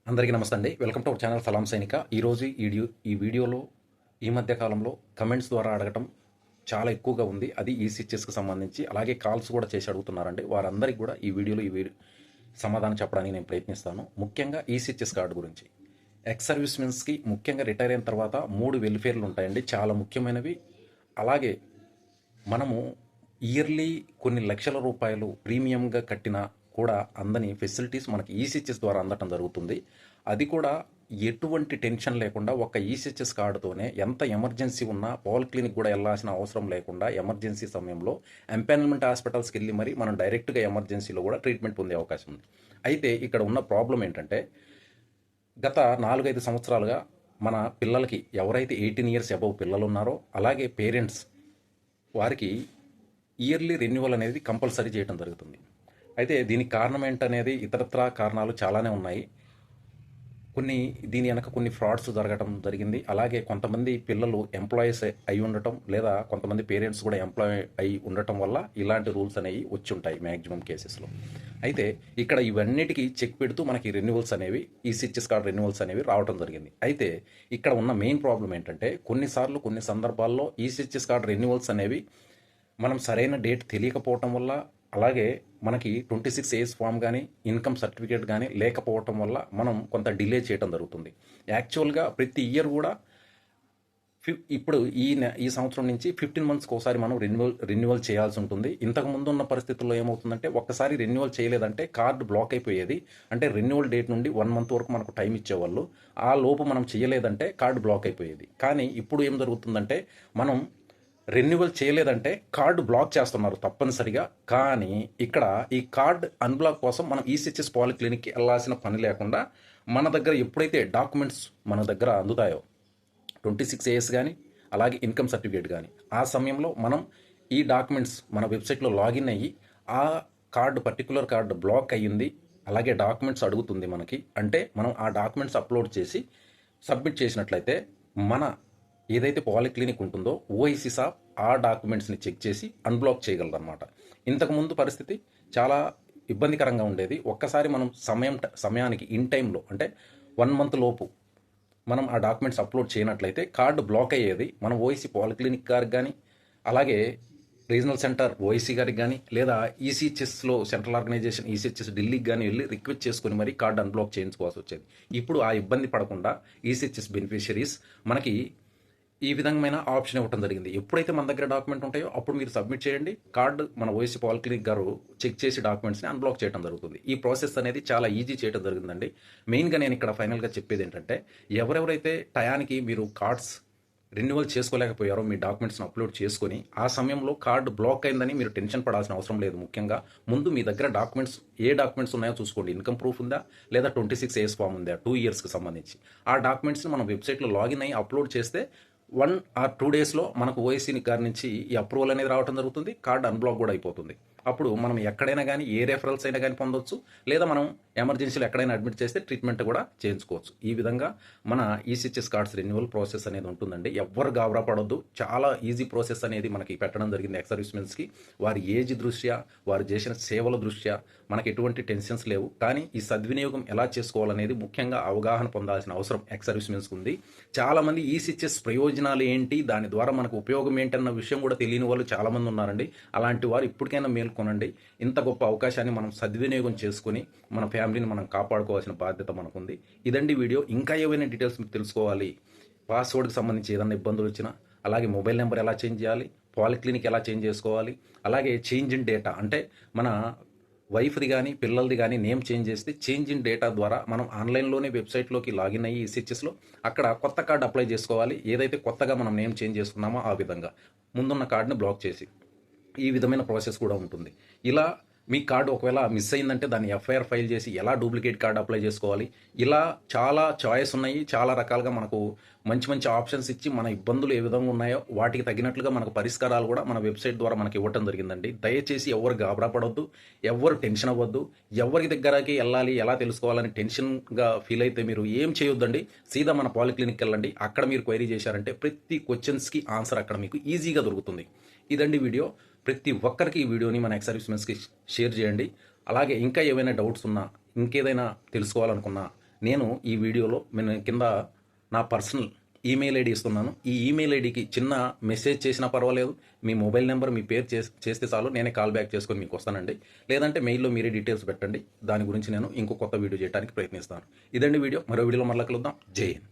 అందరికీ నమస్తే అండి. వెల్కమ్ టు అవర్ ఛానల్ సలాం సైనిక. ఈరోజు ఈ వీడియోలో ఈ మధ్య కాలంలో కమెంట్స్ ద్వారా అడగటం చాలా ఎక్కువగా ఉంది. అది ఈసీహెచ్ఎస్కి సంబంధించి అలాగే కాల్స్ కూడా చేసి అడుగుతున్నారండి. వారందరికీ కూడా ఈ వీడియోలో సమాధానం చెప్పడానికి నేను ప్రయత్నిస్తాను. ముఖ్యంగా ఈసీహెచ్ఎస్ కార్డు గురించి. ఎక్స్ సర్వీస్ మెన్స్కి ముఖ్యంగా రిటైర్ అయిన తర్వాత 3 వెల్ఫేర్లు ఉంటాయండి, చాలా ముఖ్యమైనవి. అలాగే మనము ఇయర్లీ కొన్ని లక్షల రూపాయలు ప్రీమియంగా కట్టిన కూడా అందని ఫెసిలిటీస్ మనకి ఈసీహెచ్ఎస్ ద్వారా అందటం జరుగుతుంది. అది కూడా ఎటువంటి టెన్షన్ లేకుండా ఒక్క ఈసీహెచ్ఎస్ కార్డుతోనే ఎంత ఎమర్జెన్సీ ఉన్నా పాలిక్లినిక్ కూడా వెళ్ళాల్సిన అవసరం లేకుండా ఎమర్జెన్సీ సమయంలో ఎంపానల్మెంట్ హాస్పిటల్స్కి వెళ్ళి మరి మనం డైరెక్ట్గా ఎమర్జెన్సీలో కూడా ట్రీట్మెంట్ పొందే అవకాశం ఉంది. అయితే ఇక్కడ ఉన్న ప్రాబ్లం ఏంటంటే గత 4-5 సంవత్సరాలుగా మన పిల్లలకి ఎవరైతే 18 ఇయర్స్ అబవ్ పిల్లలు ఉన్నారో అలాగే పేరెంట్స్ వారికి ఇయర్లీ రెన్యువల్ అనేది కంపల్సరీ చేయడం జరుగుతుంది. అయితే దీనికి కారణం ఏంటనేది ఇతరత్రా కారణాలు చాలానే ఉన్నాయి. దీని వెనక కొన్ని ఫ్రాడ్స్ జరగడం జరిగింది. అలాగే కొంతమంది పిల్లలు ఎంప్లాయీస్ అయి ఉండటం లేదా కొంతమంది పేరెంట్స్ కూడా ఎంప్లాయ్ అయి ఉండటం వల్ల ఇలాంటి రూల్స్ అనేవి వచ్చి ఉంటాయి మ్యాక్సిమం కేసెస్లో. అయితే ఇక్కడ ఇవన్నిటికీ చెక్ పెడుతూ మనకి రెన్యువల్స్ అనేవి ఈసీహెచ్ఎస్ కార్డ్ రెన్యువల్స్ అనేవి రావడం జరిగింది. అయితే ఇక్కడ ఉన్న మెయిన్ ప్రాబ్లం ఏంటంటే కొన్నిసార్లు కొన్ని సందర్భాల్లో ఈసీహెచ్ఎస్ కార్డ్ రెన్యువల్స్ అనేవి మనం సరైన డేట్ తెలియకపోవటం వల్ల అలాగే మనకి 26A ఫామ్ కానీ ఇన్కమ్ సర్టిఫికేట్ కానీ లేకపోవటం వల్ల మనం కొంత డిలే చేయడం జరుగుతుంది. యాక్చువల్గా ప్రతి ఇయర్ కూడా ఇప్పుడు ఈ సంవత్సరం నుంచి 15 మంత్స్కి ఒకసారి మనం రెన్యువల్ చేయాల్సి ఉంటుంది. ఇంతకు ముందు ఉన్న పరిస్థితుల్లో ఏమవుతుందంటే ఒక్కసారి రెన్యువల్ చేయలేదంటే కార్డు బ్లాక్ అయిపోయేది. అంటే రెన్యువల్ డేట్ నుండి 1 మంత్ వరకు మనకు టైం ఇచ్చేవాళ్ళు. ఆ లోపు మనం చేయలేదంటే కార్డు బ్లాక్ అయిపోయేది. కానీ ఇప్పుడు ఏం జరుగుతుందంటే మనం రెన్యువల్ చేయలేదంటే కార్డు బ్లాక్ చేస్తున్నారు తప్పనిసరిగా. కానీ ఇక్కడ ఈ కార్డ్ అన్బ్లాక్ కోసం మనం ఈసీహెచ్ఎస్ పాలిక్లినిక్కి వెళ్ళాల్సిన పని లేకుండా మన దగ్గర ఎప్పుడైతే డాక్యుమెంట్స్ మన దగ్గర అందుతాయో 26AS కానీ అలాగే ఇన్కమ్ సర్టిఫికేట్ కానీ ఆ సమయంలో మనం ఈ డాక్యుమెంట్స్ మన వెబ్సైట్లో లాగిన్ అయ్యి ఆ పర్టికులర్ కార్డు బ్లాక్ అయ్యింది అలాగే డాక్యుమెంట్స్ అడుగుతుంది మనకి అంటే మనం ఆ డాక్యుమెంట్స్ అప్లోడ్ చేసి సబ్మిట్ చేసినట్లయితే మన ఏదైతే పాలిక్లినిక్ ఉంటుందో ఓఐసీ సాబ్ ఆ డాక్యుమెంట్స్ని చెక్ చేసి అన్బ్లాక్ చేయగలరన్నమాట. ఇంతకుముందు పరిస్థితి చాలా ఇబ్బందికరంగా ఉండేది. ఒక్కసారి మనం సమయానికి ఇన్ టైంలో అంటే 1 మంత్ లోపు మనం ఆ డాక్యుమెంట్స్ అప్లోడ్ చేయనట్లయితే కార్డు బ్లాక్ అయ్యేది. మనం ఓఐసీ పాలిక్లినిక్ గారికి కానీ అలాగే రీజనల్ సెంటర్ ఓఐసీ గారికి కానీ లేదా ఈసీహెచ్ఎస్లో సెంట్రల్ ఆర్గనైజేషన్ ఈసీహెచ్ఎస్ ఢిల్లీకి కానీ వెళ్ళి రిక్వెస్ట్ చేసుకుని మరి కార్డు అన్బ్లాక్ చేయించుకోవాల్సి వచ్చేది. ఇప్పుడు ఆ ఇబ్బంది పడకుండా ఈసీహెచ్ఎస్ బెనిఫిషరీస్ మనకి ఈ విధమైన ఆప్షన్ ఇవ్వడం జరిగింది. ఎప్పుడైతే మన దగ్గర డాక్యుమెంట్ ఉంటాయో అప్పుడు మీరు సబ్మిట్ చేయండి. కార్డు మన ఓఎస్సీ పాలిక్లినిక్ గారు చెక్ చేసి డాక్యుమెంట్స్ని అన్బ్లాక్ చేయడం జరుగుతుంది. ఈ ప్రాసెస్ అనేది చాలా ఈజీ చేయడం జరిగిందండి. మెయిన్గా నేను ఇక్కడ ఫైనల్గా చెప్పేది ఏంటంటే ఎవరెవరైతే టయానికి మీరు కార్డ్స్ రెన్యువల్ చేసుకోలేకపోయారో మీ డాక్యుమెంట్స్ని అప్లోడ్ చేసుకొని ఆ సమయంలో కార్డు బ్లాక్ అయిందని మీరు టెన్షన్ పడాల్సిన అవసరం లేదు. ముఖ్యంగా ముందు మీ దగ్గర ఏ డాక్యుమెంట్స్ ఉన్నాయో చూసుకోండి. ఇన్కమ్ ప్రూఫ్ ఉందా లేదా 26AS ఫామ్ ఉందా 2 ఇయర్స్కి సంబంధించి ఆ డాక్యుమెంట్స్ని మనం వెబ్సైట్లో లాగిన్ అయ్యి అప్లోడ్ చేస్తే 1 or 2 డేస్లో మనకు ఓఐసీ గారి నుంచి ఈ అప్రూవల్ అనేది రావడం జరుగుతుంది. కార్డు అన్బ్లాక్ కూడా అయిపోతుంది. అప్పుడు మనం ఎక్కడైనా కానీ ఏ రెఫరల్స్ అయినా కానీ పొందవచ్చు లేదా మనం ఎమర్జెన్సీలో ఎక్కడైనా అడ్మిట్ చేస్తే ట్రీట్మెంట్ కూడా చేయించుకోవచ్చు. ఈ విధంగా మన ఈసీహెచ్ఎస్ కార్డ్స్ రెన్యువల్ ప్రాసెస్ అనేది ఉంటుందండి. ఎవ్వరు గాబరా పడొద్దు. చాలా ఈజీ ప్రాసెస్ అనేది మనకి పెట్టడం జరిగింది ఎక్స్ సర్వీస్ మెన్స్కి. వారి ఏజ్ దృష్ట్యా వారు చేసిన సేవల దృష్ట్యా మనకి ఎటువంటి టెన్షన్స్ లేవు. కానీ ఈ సద్వినియోగం ఎలా చేసుకోవాలనేది ముఖ్యంగా అవగాహన పొందాల్సిన అవసరం ఎక్స్ సర్వీస్ మెన్స్కి ఉంది. చాలామంది ఈసీహెచ్ఎస్ ప్రయోజనాలు ఏంటి దాని ద్వారా మనకు ఉపయోగం ఏంటన్న విషయం కూడా తెలియని వాళ్ళు చాలామంది ఉన్నారండి. అలాంటి వారు ఇప్పటికైనా మేల్కొనండి. ఇంత గొప్ప అవకాశాన్ని మనం సద్వినియోగం చేసుకుని మన ఫ్యామిలీని మనం కాపాడుకోవాల్సిన బాధ్యత మనకుంది. ఇదండి వీడియో. ఇంకా ఏవైనా డీటెయిల్స్ మీకు తెలుసుకోవాలి, పాస్వర్డ్కి సంబంధించి ఏదైనా ఇబ్బందులు వచ్చినా అలాగే మొబైల్ నెంబర్ ఎలా చేంజ్ చేయాలి, పాలిక్లినిక్ ఎలా చేంజ్ చేసుకోవాలి, అలాగే చేంజ్ ఇన్ డేటా అంటే మన వైఫ్ది కానీ పిల్లలది కానీ నేమ్ చేంజ్ చేస్తే చేంజ్ ఇన్ డేటా ద్వారా మనం ఆన్లైన్లోనే వెబ్సైట్లోకి లాగిన్ అయ్యి ఈసీహెచ్ఎస్లో అక్కడ కొత్త కార్డు అప్లై చేసుకోవాలి. ఏదైతే కొత్తగా మనం నేమ్ చేంజ్ చేసుకున్నామో ఆ విధంగా ముందున్న కార్డుని బ్లాక్ చేసి ఈ విధమైన ప్రాసెస్ కూడా ఉంటుంది. ఇలా మీ కార్డు ఒకవేళ మిస్ అయిందంటే దాన్ని ఎఫ్ఐఆర్ ఫైల్ చేసి ఎలా డూప్లికేట్ కార్డు అప్లై చేసుకోవాలి, ఇలా చాలా చాయిస్ ఉన్నాయి. చాలా రకాలుగా మనకు మంచి మంచి ఆప్షన్స్ ఇచ్చి మన ఇబ్బందులు ఏ విధంగా ఉన్నాయో వాటికి తగినట్లుగా మనకు పరిష్కారాలు కూడా మన వెబ్సైట్ ద్వారా మనకి ఇవ్వటం జరిగిందండి. దయచేసి ఎవరు గాబరా పడొద్దు, ఎవరు టెన్షన్ అవ్వద్దు. ఎవరి దగ్గరకి వెళ్ళాలి ఎలా తెలుసుకోవాలని టెన్షన్గా ఫీల్ అయితే మీరు ఏం చేయొద్దండి. సీదా మన పాలిక్లినిక్ వెళ్ళండి. అక్కడ మీరు క్వైరీ చేశారంటే ప్రతి క్వశ్చన్స్కి ఆన్సర్ అక్కడ మీకు ఈజీగా దొరుకుతుంది. ఇదండి వీడియో. ప్రతి ఒక్కరికి ఈ వీడియోని మన ఎక్స్ సర్వీస్ మెన్స్కి షేర్ చేయండి. అలాగే ఇంకా ఏవైనా డౌట్స్ ఉన్నా ఇంకేదైనా తెలుసుకోవాలనుకున్నా నేను ఈ వీడియోలో నేను కింద నా పర్సనల్ ఈమెయిల్ ఐడి ఇస్తున్నాను. ఈ ఈమెయిల్ ఐడికి చిన్న మెసేజ్ చేసినా పర్వాలేదు, మీ మొబైల్ నెంబర్ మీ పేరు చేస్తే చాలు, నేనే కాల్ బ్యాక్ చేసుకొని మీకు వస్తానండి. లేదంటే మెయిల్లో మీరే డీటెయిల్స్ పెట్టండి, దాని గురించి నేను ఇంకో కొత్త వీడియో చేయడానికి ప్రయత్నిస్తాను. ఇదండి వీడియో. మరో వీడియోలో మరలా కలుద్దాం. జై హింద్.